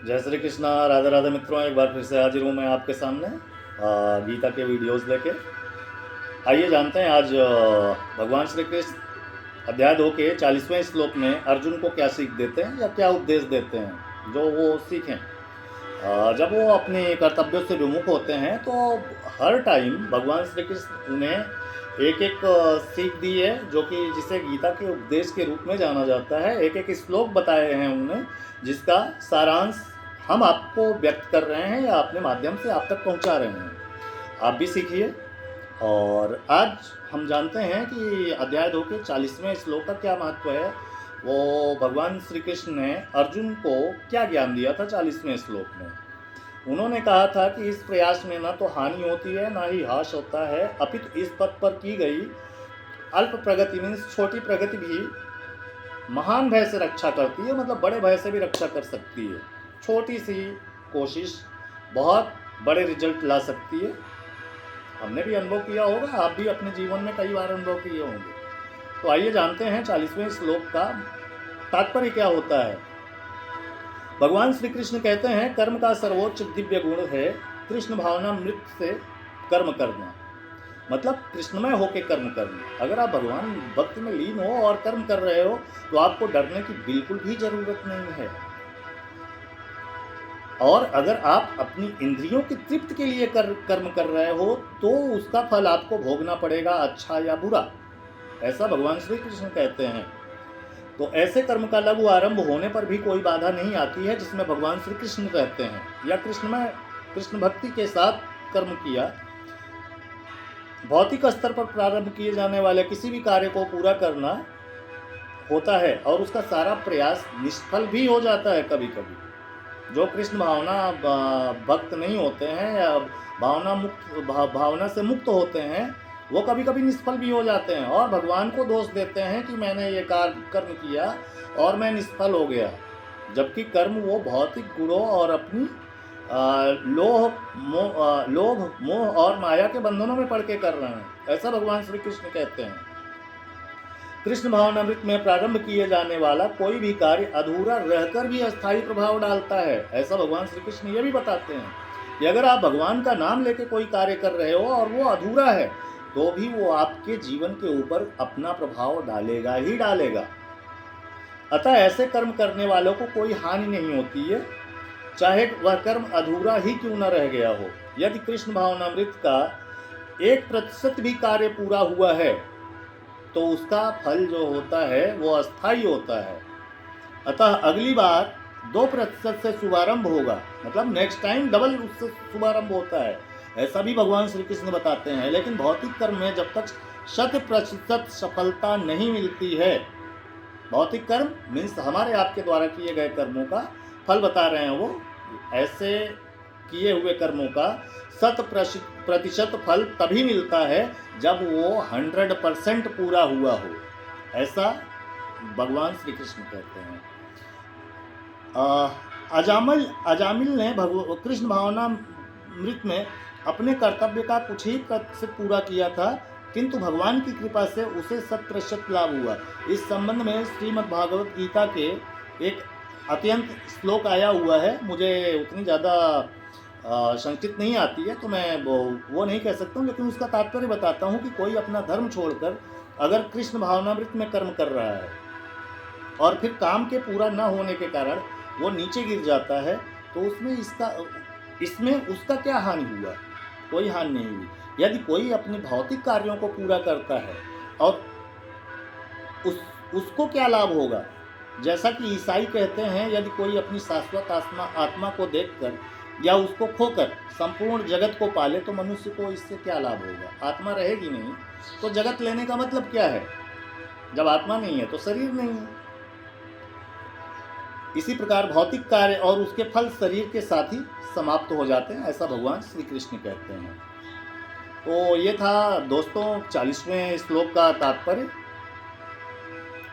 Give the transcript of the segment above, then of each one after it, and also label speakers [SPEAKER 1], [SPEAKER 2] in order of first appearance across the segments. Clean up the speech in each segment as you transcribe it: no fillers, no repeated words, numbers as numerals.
[SPEAKER 1] जय श्री कृष्णा, राधे राधे मित्रों। एक बार फिर से हाजिर हूँ मैं आपके सामने गीता के वीडियोस लेके। आइए जानते हैं आज भगवान श्री कृष्ण अध्याय 2 के 40वें श्लोक में अर्जुन को क्या सीख देते हैं या क्या उपदेश देते हैं जो वो सीखें। जब वो अपने कर्तव्यों से विमुख होते हैं तो हर टाइम भगवान श्री कृष्ण उन्हें एक एक सीख दी है, जो कि जिसे गीता के उपदेश के रूप में जाना जाता है। एक एक श्लोक बताए हैं उन्हें, जिसका सारांश हम आपको व्यक्त कर रहे हैं या अपने माध्यम से आप तक पहुंचा रहे हैं। आप भी सीखिए। और आज हम जानते हैं कि अध्याय 2 के 40वें श्लोक का क्या महत्व है। वो भगवान श्री कृष्ण ने अर्जुन को क्या ज्ञान दिया था 40वें श्लोक में। उन्होंने कहा था कि इस प्रयास में ना तो हानि होती है ना ही हाश होता है, अपितु इस पथ पर की गई अल्प प्रगति मीन्स छोटी प्रगति भी महान भय से रक्षा करती है, मतलब बड़े भय से भी रक्षा कर सकती है। छोटी सी कोशिश बहुत बड़े रिजल्ट ला सकती है। हमने भी अनुभव किया होगा, आप भी अपने जीवन में कई बार अनुभव किए होंगे। तो आइए जानते हैं 40वें श्लोक का तात्पर्य क्या होता है। भगवान श्री कृष्ण कहते हैं, कर्म का सर्वोच्च दिव्य गुण है कृष्ण भावना मृत से कर्म करना, मतलब कृष्णमय होकर कर्म करना। अगर आप भगवान भक्ति में लीन हो और कर्म कर रहे हो तो आपको डरने की बिल्कुल भी जरूरत नहीं है। और अगर आप अपनी इंद्रियों की तृप्ति के लिए कर्म कर रहे हो तो उसका फल आपको भोगना पड़ेगा, अच्छा या बुरा। ऐसा भगवान श्री कृष्ण कहते हैं। तो ऐसे कर्म का लघु आरंभ होने पर भी कोई बाधा नहीं आती है जिसमें भगवान श्री कृष्ण कहते हैं, या कृष्ण भक्ति के साथ कर्म किया। भौतिक स्तर पर प्रारंभ किए जाने वाले किसी भी कार्य को पूरा करना होता है और उसका सारा प्रयास निष्फल भी हो जाता है कभी कभी। जो कृष्ण भावना भक्त नहीं होते हैं या भावना से मुक्त होते हैं, वो कभी कभी निष्फल भी हो जाते हैं और भगवान को दोष देते हैं कि मैंने ये कर्म किया और मैं निष्फल हो गया, जबकि कर्म वो भौतिक गुणों और अपनी लोभ मोह और माया के बंधनों में पड़ के कर रहे हैं। ऐसा भगवान श्री कृष्ण कहते हैं। कृष्ण भावनामृत में प्रारंभ किए जाने वाला कोई भी कार्य अधूरा रहकर भी अस्थायी प्रभाव डालता है। ऐसा भगवान श्री कृष्ण ये भी बताते हैं कि अगर आप भगवान का नाम लेके कोई कार्य कर रहे हो और वो अधूरा है तो भी वो आपके जीवन के ऊपर अपना प्रभाव डालेगा ही डालेगा। अतः ऐसे कर्म करने वालों को कोई हानि नहीं होती है, चाहे वह कर्म अधूरा ही क्यों न रह गया हो। यदि कृष्ण भावनामृत का 1% भी कार्य पूरा हुआ है तो उसका फल जो होता है वो अस्थायी होता है। अतः अगली बार 2% से शुभारंभ होगा, मतलब नेक्स्ट टाइम डबल उससे शुभारंभ होता है। ऐसा भी भगवान श्री कृष्ण बताते हैं। लेकिन भौतिक कर्म में जब तक 100% सफलता नहीं मिलती है, भौतिक कर्म मीन्स हमारे आपके द्वारा किए गए कर्मों का फल बता रहे हैं वो, ऐसे किए हुए कर्मों का 100% फल तभी मिलता है जब वो 100% पूरा हुआ हो। ऐसा भगवान श्री कृष्ण कहते हैं। अजामिल ने कृष्ण भावनामृत में अपने कर्तव्य का कुछ ही प्रतिशत पूरा किया था, किंतु भगवान की कृपा से उसे 100% लाभ हुआ। इस संबंध में श्रीमद् भागवत गीता के एक अत्यंत श्लोक आया हुआ है। मुझे उतनी ज़्यादा संस्कृत नहीं आती है तो मैं वो नहीं कह सकता हूँ, लेकिन उसका तात्पर्य बताता हूँ कि कोई अपना धर्म छोड़कर अगर कृष्ण भावनामृत में कर्म कर रहा है और फिर काम के पूरा न होने के कारण वो नीचे गिर जाता है तो इसमें उसका क्या हानि हुआ? कोई हानि नहीं हुई। यदि कोई अपने भौतिक कार्यों को पूरा करता है और उसको क्या लाभ होगा? जैसा कि ईसाई कहते हैं, यदि कोई अपनी शाश्वत आत्मा को देखकर या उसको खोकर संपूर्ण जगत को पाले तो मनुष्य को इससे क्या लाभ होगा? आत्मा रहेगी नहीं तो जगत लेने का मतलब क्या है? जब आत्मा नहीं है तो शरीर नहीं है। इसी प्रकार भौतिक कार्य और उसके फल शरीर के साथ ही समाप्त हो जाते हैं, ऐसा भगवान श्री कृष्ण कहते हैं। तो ये था दोस्तों 40वें श्लोक का तात्पर्य।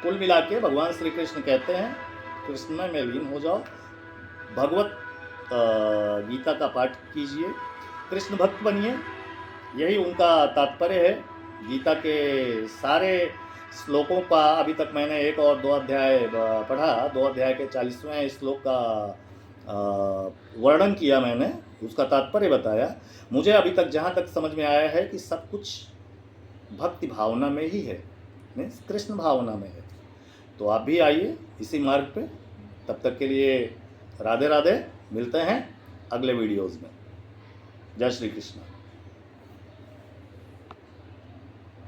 [SPEAKER 1] कुल मिला के भगवान श्री कृष्ण कहते हैं, कृष्ण में लीन हो जाओ, भगवत गीता का पाठ कीजिए, कृष्ण भक्त बनिए। यही उनका तात्पर्य है। गीता के सारे श्लोकों का अभी तक मैंने 1 और 2 अध्याय पढ़ा। 2 अध्याय के 40वें श्लोक का वर्णन किया मैंने, उसका तात्पर्य बताया। मुझे अभी तक जहाँ तक समझ में आया है कि सब कुछ भक्ति भावना में ही है, मीन्स कृष्ण भावना में है। तो आप भी आइए इसी मार्ग पे। तब तक के लिए राधे राधे, मिलते हैं अगले वीडियोज़ में। जय श्री कृष्ण।